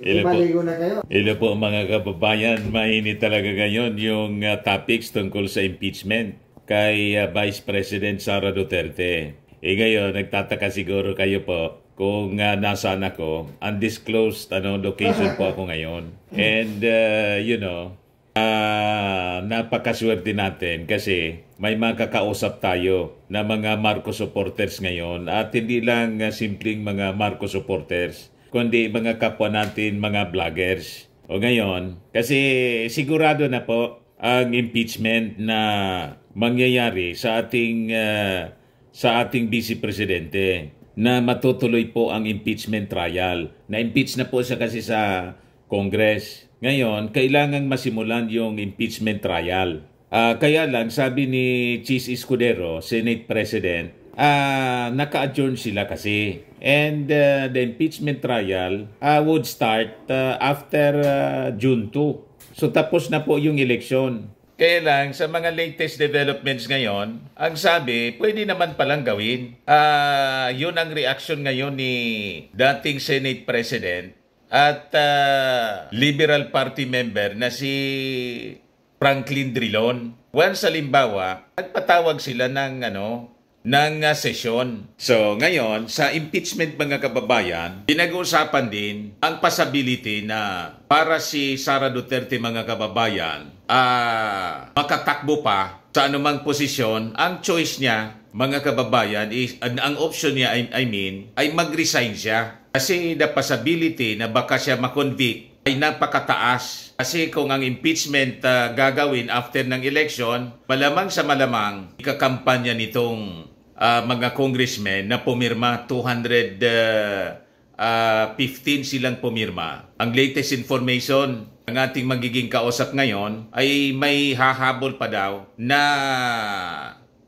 Hello po. Maligo na kayo. Hello po mga kababayan. Mainit talaga ngayon yung topics tungkol sa impeachment kay Vice President Sara Duterte. Ngayon, nagtataka siguro kayo po kung nasaan ako. Undisclosed location po ako ngayon. And napakaswerte natin kasi may mga kakausap tayo na mga Marcos supporters ngayon at hindi lang simpleng mga Marcos supporters kundi mga kapwa natin, mga vloggers. O ngayon, kasi sigurado na po ang impeachment na mangyayari sa ating Vice Presidente na matutuloy po ang impeachment trial. Na-impeach na po siya kasi sa Congress. Ngayon, kailangang masimulan yung impeachment trial. Kaya lang, sabi ni Chis Escudero, Senate President, naka-adjourn sila kasi. And the impeachment trial would start after June 2. So tapos na po yung election. Kaya lang, sa mga latest developments ngayon, ang sabi, pwede naman palang gawin. Yun ang reaction ngayon ni dating Senate President at Liberal Party member na si Franklin Drilon. Once halimbawa, nagpatawag sila ng sesyon. So ngayon, sa impeachment mga kababayan, pinag-uusapan din ang possibility na para si Sara Duterte mga kababayan, makatakbo pa sa anumang posisyon. Ang choice niya mga kababayan is, ang option niya ay mag-resign siya. Kasi the possibility na baka siya makonvict ay napakataas. Kasi kung ang impeachment gagawin after ng election, malamang sa malamang ikakampanya nitong mga congressmen na pumirma, 215 silang pumirma. Ang latest information ng ating magiging kausap ngayon ay may hahabol pa daw na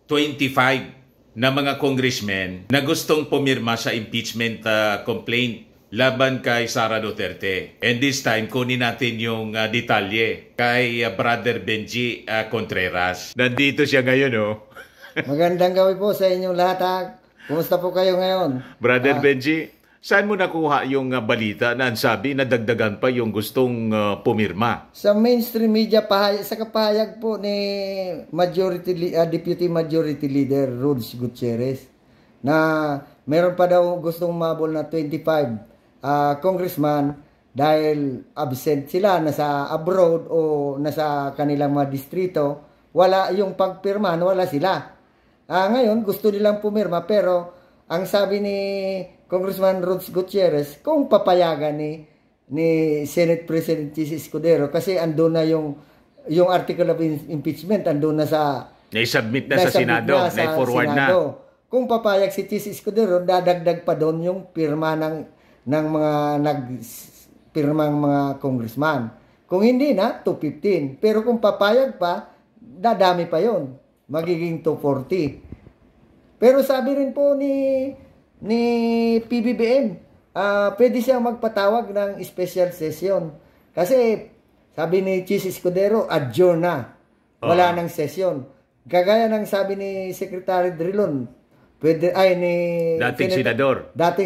25 na mga congressmen na gustong pumirma sa impeachment complaint laban kay Sara Duterte. And this time, kunin natin yung detalye kay Brother Benji Contreras. Nandito siya ngayon, oh. Magandang gawi po sa inyong lahat. Kumusta po kayo ngayon? Brother Benji, saan mo nakuha yung balita na sabi na dagdagan pa yung gustong pumirma? Sa mainstream media, sa kapahayag po ni Deputy Majority Leader Rhodes Gutierrez na meron pa daw gustong mabol na 25 congressman dahil absent sila, nasa abroad o nasa kanilang mga distrito. Wala yung pagpirma, wala sila. Ngayon, gusto nilang pumirma pero ang sabi ni Congressman Rhodes Gutierrez, kung papayagan ni Senate President Chis Escudero kasi andun na yung article of impeachment, andun na sa na-submit na sa Senado, na-forward na. Kung papayag si Chis Escudero, dadagdag pa doon yung pirma ng mga nagpirmang mga congressman. Kung hindi na, 215. Pero kung papayag pa, dadami pa yon, magiging 240. Pero sabi rin po ni PBBM, pwede siyang magpatawag ng special session. Kasi sabi ni Chis Escudero, adjourn na. Wala ng session. Kagaya ng sabi ni Secretary Drilon, dating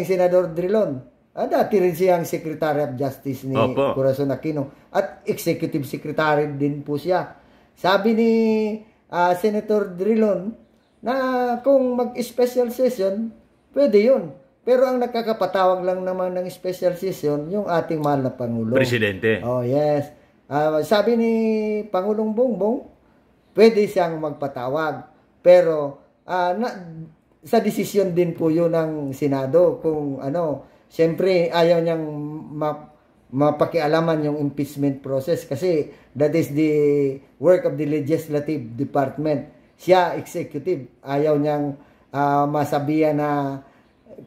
Senador Drilon. Dati rin siyang Secretary of Justice ni Corazon Aquino. At Executive Secretary din po siya. Sabi ni Senator Drilon na kung mag-special session, pwede yun. Pero ang nakakapatawag lang naman ng special session, yung ating mahal na Pangulo. Presidente. Oh, yes. Sabi ni Pangulong Bongbong, pwede siyang magpatawag. Pero sa desisyon din po yun ng Senado. Kung siyempre ayaw niyang mapakialaman yung impeachment process kasi that is the work of the legislative department. Siya, executive, ayaw niyang masabihan na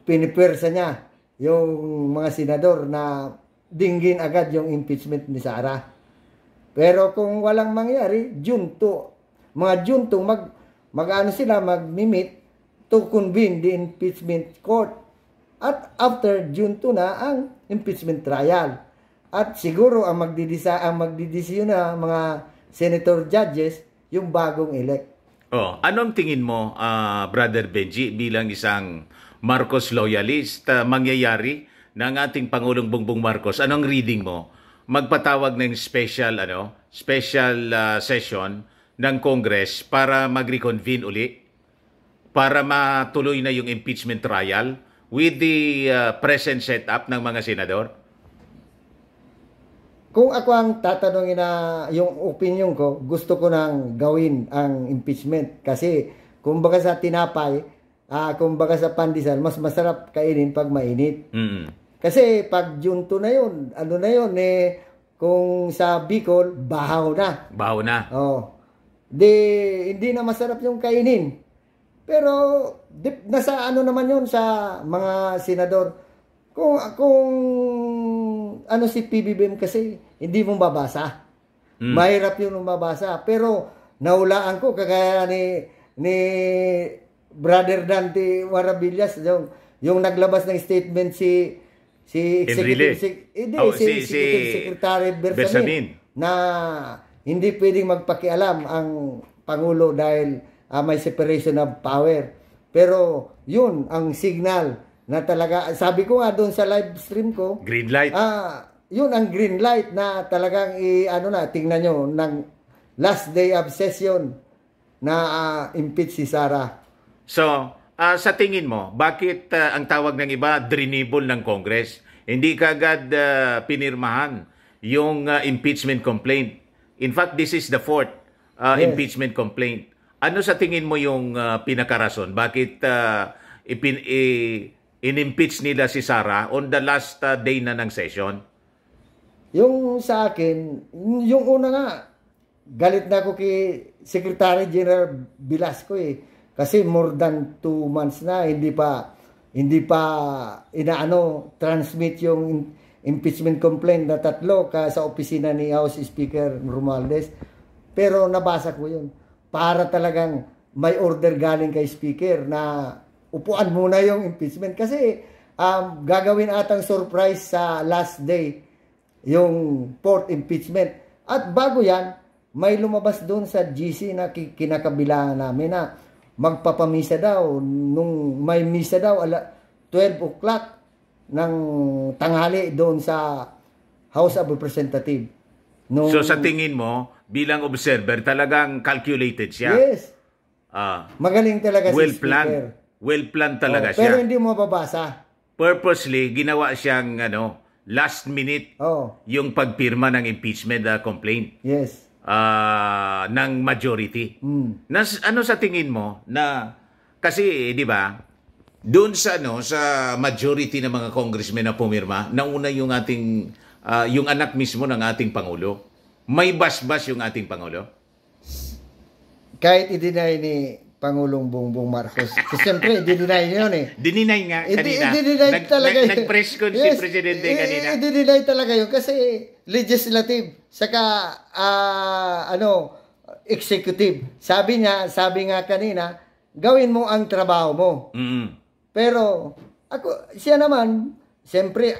pinipwersa niya yung mga senador na dinggin agad yung impeachment ni Sara. Pero kung walang mangyari, June 2, mga June 2, mag-meet to convene the impeachment court. At after June 2 na ang impeachment trial. At siguro ang magdidesisyon na mga senator judges yung bagong elect. Anong tingin mo, Brother Benji, bilang isang Marcos loyalist, mangyayari ng ating Pangulong Bongbong Marcos, anong reading mo? Magpatawag ng special session ng Congress para mag-reconvene uli para matuloy na yung impeachment trial with the present setup ng mga senador? Kung ako ang tatanungin na yung opinion ko, gusto ko nang gawin ang impeachment. Kasi kumbaga sa tinapay, kumbaga sa pandesal, mas masarap kainin pag mainit. Kasi pag junto na yun, kung sa Bicol, bahaw na. Bahaw na. Oh. Hindi na masarap yung kainin. Pero nasa naman yun sa mga senador. Kung si PBBM kasi hindi mo babasa. Mahirap yun mabasa. Pero nahulaan ko kagaya ni Brother Dante Maravillas yung naglabas ng statement si Executive Secretary Bersamin na hindi pwedeng magpakialam ang Pangulo dahil may separation of power. Pero yun ang signal na talaga, sabi ko nga doon sa live stream ko, green light. Yun ang green light na talagang tingnan nyo, ng last day of session na impeach si Sara. So, sa tingin mo, bakit ang tawag ng iba, drenable ng Congress? Hindi kagad pinirmahan yung impeachment complaint. In fact, this is the fourth impeachment complaint. Ano sa tingin mo yung pinakarason? Bakit in-impeach nila si Sara on the last day na ng session? Yung sa akin, yung una nga, galit na ako kay Secretary General Velasco Kasi more than 2 months na, hindi pa transmit yung impeachment complaint na 3 sa opisina ni House Speaker Romualdez. Pero nabasa ko yun. Para talagang may order galing kay Speaker na upuan muna yung impeachment. Kasi gagawin atang surprise sa last day yung 4th impeachment. At bago yan, may lumabas doon sa GC na kinakabilangan namin na magpapamisa daw. Nung may misa daw, 12 o'clock ng tanghali doon sa House of Representatives. So sa tingin mo, bilang observer, talagang calculated siya? Yes. Magaling talaga si Speaker. Well-planned talaga siya. Pero hindi mo mababasa. Purposely, ginawa siyang last minute yung pagpirma ng impeachment complaint. Yes. Ng majority. Ano sa tingin mo na kasi 'di ba doon sa sa majority ng mga congressmen na pumirma, nauna yung ating yung anak mismo ng ating pangulo. May basbas yung ating pangulo. Kahit i-deny ni Pangulong Bongbong Marcos. Kasi siyempre, i-deny niya yun Dininay nga kanina. I-deny talaga yun. Nag-press con si Presidente kanina. I-deny talaga yun kasi legislative, saka executive. Sabi nga kanina, gawin mo ang trabaho mo. Pero siya naman, siyempre,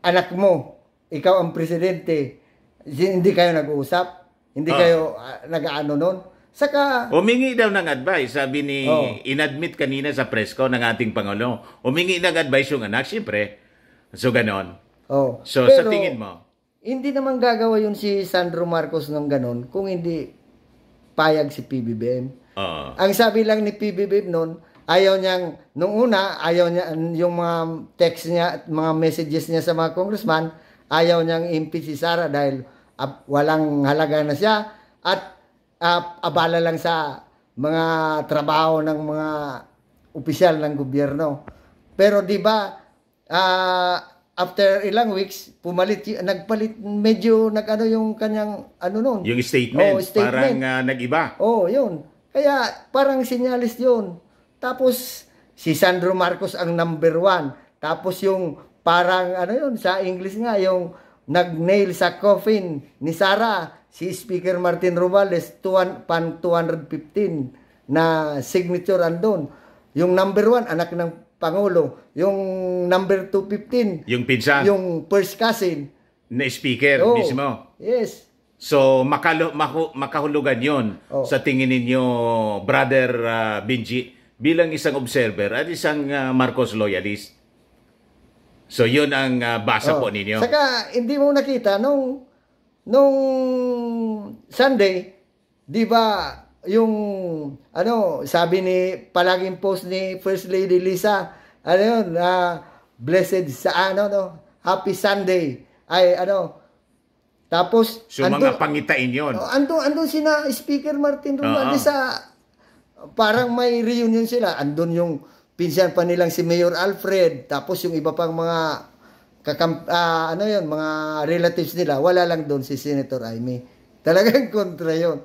anak mo, ikaw ang presidente, hindi kayo nag-uusap, hindi kayo nag-ano nun. Saka humingi daw ng advice, sabi ni inadmit kanina sa press ko ng ating Pangulo. Humingi ng advice yung anak, siyempre. So ganon. So pero, sa tingin mo, hindi naman gagawa yun si Sandro Marcos ng ganon kung hindi payag si PBBM. Ang sabi lang ni PBBM noon, nung una, ayaw niya, yung mga text niya at mga messages niya sa mga congressman, ayaw niyang impeach si Sara dahil walang halaga na siya at abala lang sa mga trabaho ng mga opisyal ng gobyerno. Pero di ba after ilang weeks nagpalit medyo yung kanyang noon. Yung statement. Parang nag-iba. Yun. Kaya parang sinyalis yun. Tapos si Sandro Marcos ang number 1. Tapos yung parang sa English nga yung nag-nail sa coffin ni Sara, si Speaker Martin Romualdez, 215 na signature andon. Yung number 1, anak ng Pangulo. Yung number 215, yung pinsan. Yung first cousin. Na speaker mismo. Yes. So, makahulugan yon sa tingin ninyo, Brother Benji, bilang isang observer at isang Marcos loyalist. So yun ang basa po Oh. ninyo. Saka hindi mo nakita nung Sunday, 'di ba, yung ano, sabi ni palaging post ni First Lady Lisa, ano yun, blessed sa ano no, Happy Sunday. Ay ano, tapos So mga pangitain yun. andun sina Speaker Martin Romualdez sa parang may reunion sila. Andun yung pinsan pa nilang si Mayor Alfred, tapos yung iba pang mga ano yun, mga relatives nila, wala lang doon si Senator Amy. Talagang kontra yun.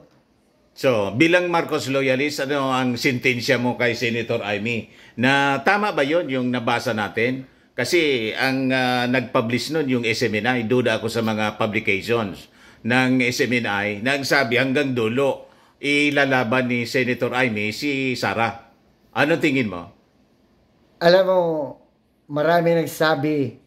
So, bilang Marcos loyalist, ano ang sentensya mo kay Senator Amy? Na tama ba yun yung nabasa natin? Kasi ang nag-publish nun yung SMNI, duda ako sa mga publications ng SMNI, na ang sabi hanggang dulo, ilalaban ni Senator Amy si Sara. Ano tingin mo? Alam mo, marami nagsabi,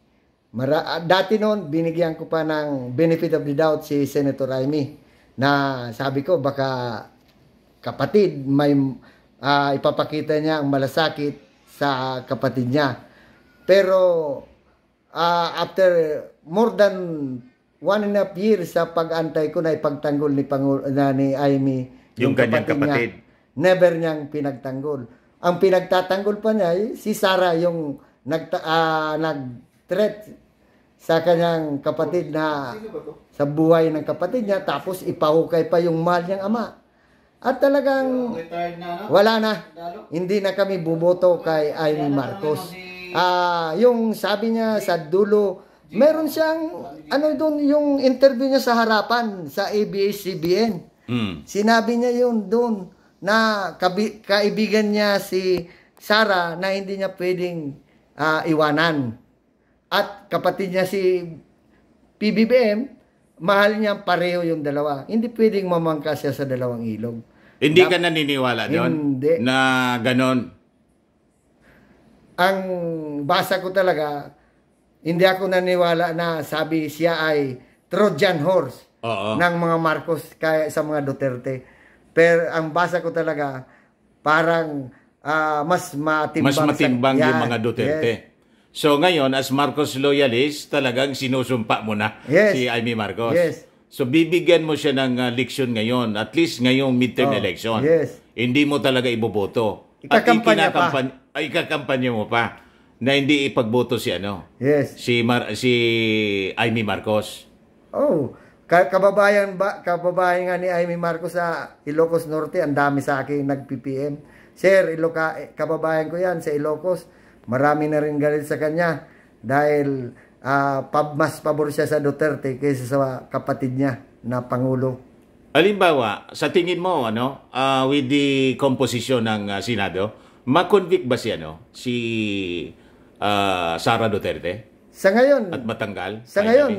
dati noon, binigyan ko pa ng benefit of the doubt si Senator Amy, na sabi ko, baka kapatid, may ipapakita niya ang malasakit sa kapatid niya. Pero, after more than 1.5 years sa pag-antay ko na ipagtanggol ni Amy, Yung kanyang kapatid. Never niyang pinagtanggol. Ang pinagtatanggol pa niya, si Sara, yung nag-threat sa kanyang kapatid na sa buhay ng kapatid niya, tapos ipahukay pa yung mahal niyang ama. At talagang wala na. Hindi na kami buboto kay Amy Marcos. Yung sabi niya sa dulo, meron siyang ano doon, yung interview niya sa harapan sa ABS-CBN. Sinabi niya yun doon na kaibigan niya si Sara na hindi niya pwedeng iwanan. At kapatid niya si PBBM, mahal niya pareho yung dalawa. Hindi pwedeng mamangka siya sa dalawang ilog. Hindi ka naniniwala doon? Hindi. Na ganon? Ang basa ko talaga, hindi ako naniniwala na sabi siya ay Trojan horse ng mga Marcos kaya sa mga Duterte. Pero ang basa ko talaga, parang mas matimbang yung mga Duterte. Yes. So ngayon, as Marcos loyalist, talagang sinusumpa mo na si Amy Marcos. Yes. So bibigyan mo siya ng leksyon ngayon, at least ngayong midterm election. Yes. Hindi mo talaga iboboto. Ikakampanya mo pa na hindi ipagboto si si Amy Marcos. Oh, kababayan nga ni Amy Marcos sa Ilocos Norte, ang dami sa akin nag-PPM. Sir, kababayan ko yan sa Ilocos. Marami na rin galit sa kanya dahil mas pabor siya sa Duterte kaysa sa kapatid niya na Pangulo. Halimbawa, sa tingin mo, with the composition ng Senado, ma-convict ba si Sara Duterte? Sa ngayon, at matanggal? Sa ngayon,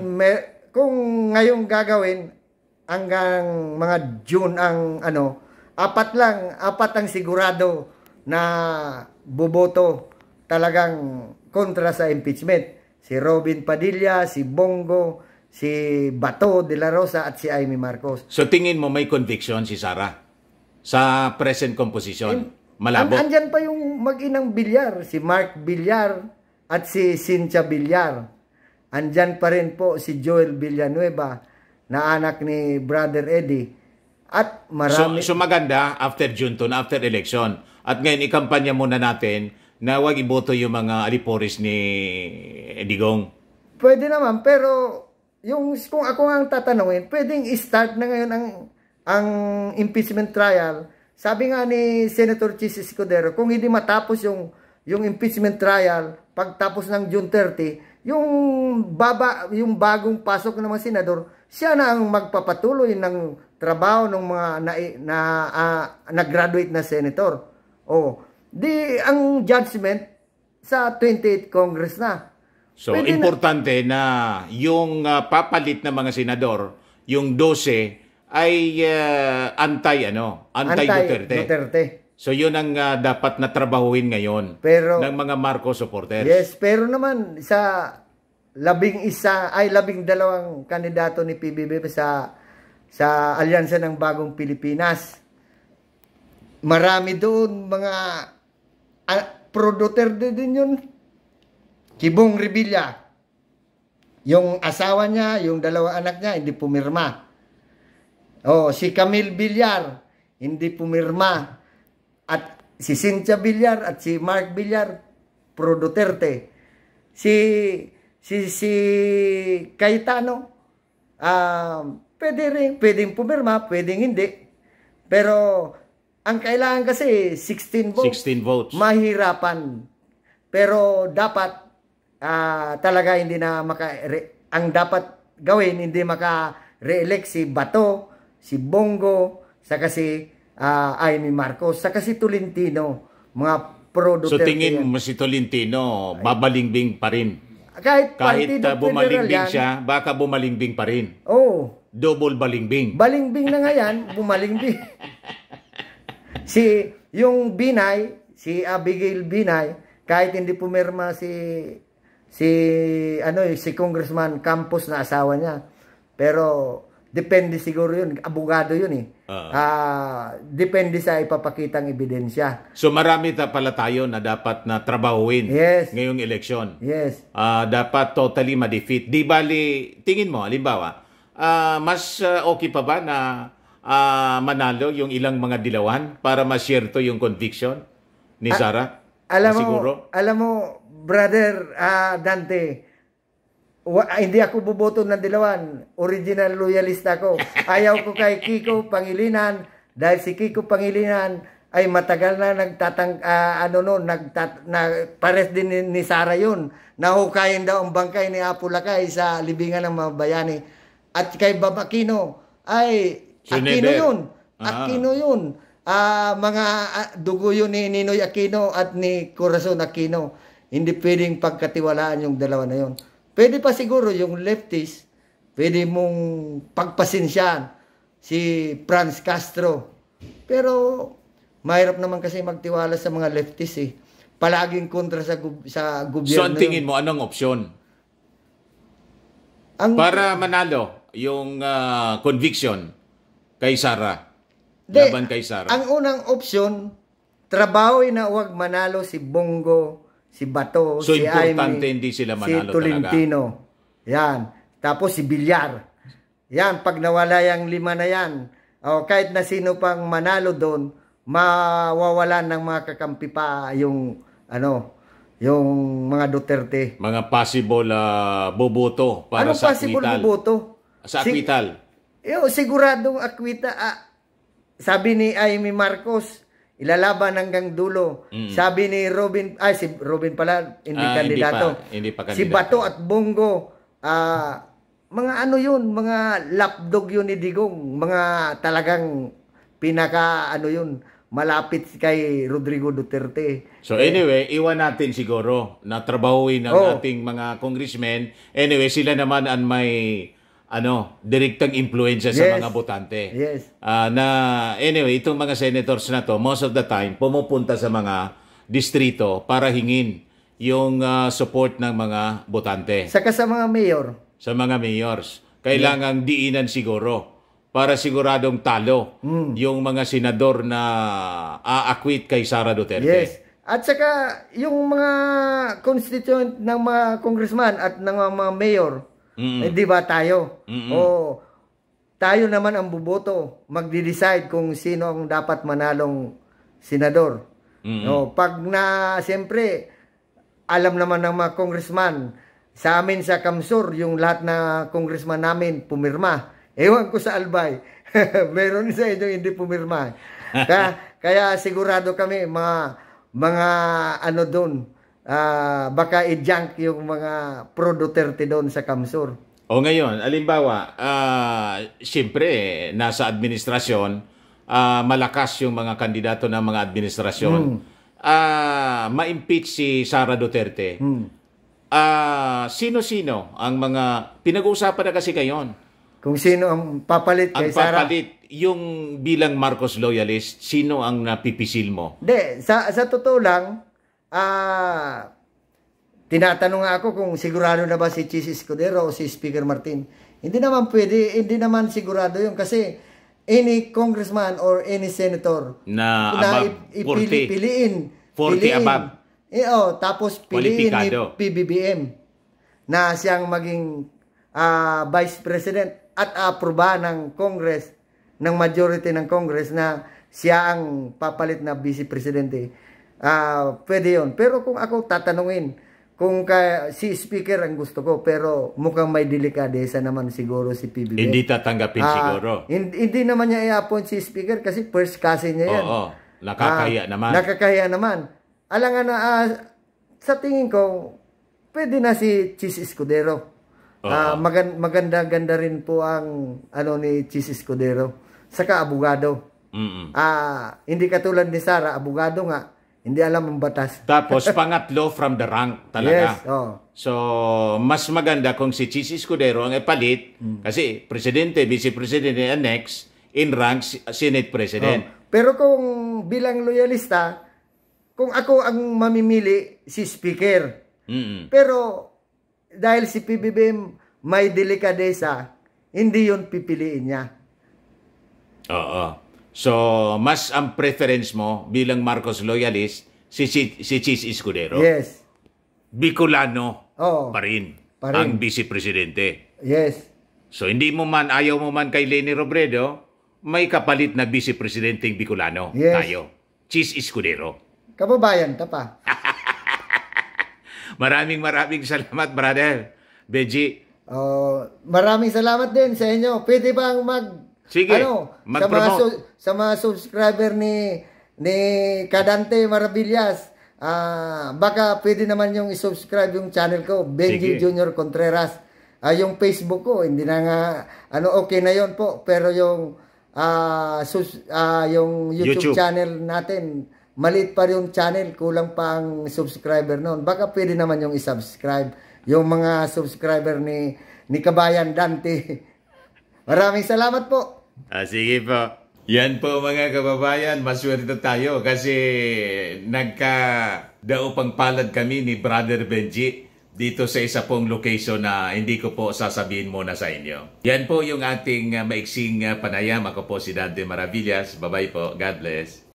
kung ngayong gagawin, hanggang mga June ang apat ang sigurado na buboto talagang kontra sa impeachment. Si Robin Padilla, si Bongo, si Bato de la Rosa at si Amy Marcos. So tingin mo may conviction si Sara sa present composition? Malabo. Andyan pa yung mag-inang Villar, si Mark Villar at si Cynthia Villar. Andyan pa rin po si Joel Villanueva na anak ni Brother Eddie. At marami... So maganda after June to, after election. At ngayon ikampanya muna natin na wag iboto yung mga alipores ni Digong. Pwede naman, pero kung ako ang tatanungin, pwedeng i-start na ngayon ang impeachment trial. Sabi nga ni Senator Chis Escudero, kung hindi matapos yung impeachment trial, pagtapos ng June 30, yung bagong pasok ng mga senador, siya na ang magpapatuloy ng trabaho ng mga nag-graduate na senator. Ang judgment sa 28th Congress na. So, pwede importante na yung papalit na mga senador, yung 12 ay anti-Duterte. So, yun ang dapat na trabahuin ngayon ng mga Marcos supporters. Yes, pero naman sa 12 kandidato ni PBB sa Alyansa ng Bagong Pilipinas, marami doon mga pro-Duterte din yun. Kibong Revilla. Yung asawa niya, yung dalawa anak niya, hindi pumirma. Si Camille Villar, hindi pumirma. At si Cynthia Villar at si Mark Villar, pro Duterte. Si Cayetano, pwedeng pumirma, pwedeng hindi. Pero ang kailangan kasi 16 votes. 16 votes. Mahirapan. Pero dapat talaga hindi na ang dapat gawin, hindi maka-re-elect si Bato, si Bongo, saka si Amy Marcos, saka si Tolentino, mga pro Duterte. So tingin mo si Tolentino, babalingbing pa rin? Kahit bumalingbing siya, baka bumalingbing pa rin. Double balingbing. Balingbing na nga yan, bumalingbing. Yung Binay, si Abigail Binay, kahit hindi pumirma si Congressman Campos na asawa niya. Pero depende siguro yun, abogado yun eh. Depende sa ipapakitang ebidensya. So marami pala tayo na dapat na trabahuin ngayong eleksyon. Yes. Dapat totally ma-defeat. Di bali, tingin mo, halimbawa, mas okay pa ba na manalo yung ilang mga dilawan para ma-share to yung conviction ni Sara? Alam mo, brother Dante, hindi ako buboto ng dilawan. Original loyalista ko. Ayaw ko kay Kiko Pangilinan dahil si Kiko Pangilinan ay matagal na pares din ni Sara yun. Nahukayin daw ang bangkay ni Apo Lakay sa libingan ng mga bayani. At kay Bab Aquino ay Aquino yun. Aquino yun. Mga dugo yun ni Ninoy Aquino at ni Corazon Aquino. Hindi pwedeng pagkatiwalaan yung dalawa na yun. Pwede pa siguro yung leftist, pwede mong pagpasensyahan si Franz Castro. Pero mahirap naman kasi magtiwala sa mga leftist eh. Palaging kontra sa gobyerno. So ang tingin mo, anong opsyon? Para manalo yung conviction kay Sara. Laban kay Sara. Ang unang opsyon, trabaho na huwag manalo si Bongo, si Bato, so si importante Amy, hindi sila si manalo Tolentino. Talaga. Yan. Tapos si Villar. Yan, pag nawala yung 5 na yan, kahit na sino pang manalo doon, mawawalan ng mga kakampi pa yung yung mga Duterte. Mga possible boboto para sa possible acquittal. Boboto? Sa acquittal. Siguradong acquittal. Sabi ni Amy Marcos, ilalaban hanggang dulo. Sabi ni si Robin pala, hindi kandidato. Hindi pa kandidato. Si Bato at Bongo, mga mga lapdog yun ni Digong. Mga talagang malapit kay Rodrigo Duterte. So anyway, iwan natin siguro na trabahuin ng ating mga congressmen. Anyway, sila naman ang may direktang impluensya sa mga botante. Yes. Anyway, itong mga senators na to, most of the time, pumupunta sa mga distrito para hingin yung support ng mga botante. Saka sa mga mayor. Sa mga mayors. Kailangang diinan siguro para siguradong talo yung mga senador na a-acquit kay Sara Duterte. Yes. At saka yung mga constituent ng mga congressman at ng mga mayor, di ba tayo? Tayo naman ang buboto, magdi-decide kung sino ang dapat manalong senador. Siyempre, alam naman ng mga congressman, sa amin sa Kamsur, yung lahat na congressman namin pumirma. Ewan ko sa Albay, meron sa inyo hindi pumirma. Kaya sigurado kami, mga doon, baka i-junk yung mga pro Duterte doon sa Kamsur. O ngayon, alimbawa, siyempre, nasa administrasyon, malakas yung mga kandidato ng mga administrasyon. Ma-impeach si Sara Duterte. Sino-sino ang mga, pinag-uusapan na kasi ngayon. Kung sino ang papalit kay Sara. Ang papalit, yung bilang Marcos loyalist, sino ang napipisil mo? Sa totoo lang, tinatanong nga ako kung sigurado na ba si Chis Escudero o si Speaker Martin. Hindi naman pwede, hindi naman sigurado yun kasi any congressman or any senator na above 40. piliin 40 above. Tapos piliin ni Kwalipikado. PBBM na siyang maging Vice President at aprobahan ng Congress, ng majority ng Congress na siya ang papalit na Vice Presidente. Pwede yun. Pero kung ako tatanungin, kung si Speaker ang gusto ko, pero mukhang may delikadesa naman siguro si PBBM. Hindi tatanggapin siguro. Hindi naman niya i-appoint si Speaker kasi first cousin niya yan. Oo, nakakahiya naman. Nakakahiya naman. Alangan na, sa tingin ko, pwede na si Chis Escudero. Maganda-ganda rin po ang ni Chis Escudero. Saka abogado. Hindi katulad ni Sara, abogado nga. Hindi alam ang batas. Tapos pangatlo from the rank talaga. Yes, So, mas maganda kung si Chis Escudero ang ipalit kasi presidente, vice-presidente, and next, in rank, Senate President. Pero kung bilang loyalista, kung ako ang mamimili, si Speaker. Pero dahil si PBBM may delikadesa, hindi yun pipiliin niya. Oo. So, mas ang preference mo bilang Marcos loyalist, si Chis Escudero. Yes. Bicolano Pa rin rin. ang vice-presidente. Yes. So, ayaw mo man kay Leni Robredo, may kapalit na vice-presidenteng Bicolano tayo. Chis Escudero. Kababayan ta pa. Maraming salamat, brother. Benji. Maraming salamat din sa inyo. Pwede bang Sige, mag-promote. Sa mga subscriber ni Kadante Maravillas, baka pwede naman yung i-subscribe yung channel ko, Benji Junior Contreras. Yung Facebook ko, hindi na nga, okay na yon po. Pero yung YouTube channel natin, maliit pa yung channel, kulang pa ang subscriber noon. Baka pwede naman yung i-subscribe. Yung mga subscriber ni Kabayan Dante. Maraming salamat po. Sige po. Yan po mga kababayan, maswerte tayo kasi nagka-daupang palad kami ni Brother Benji dito sa isa pong location na hindi ko po sasabihin muna sa inyo. Yan po yung ating maiksing panayam. Ako po si Dante Maravillas. Bye-bye po. God bless.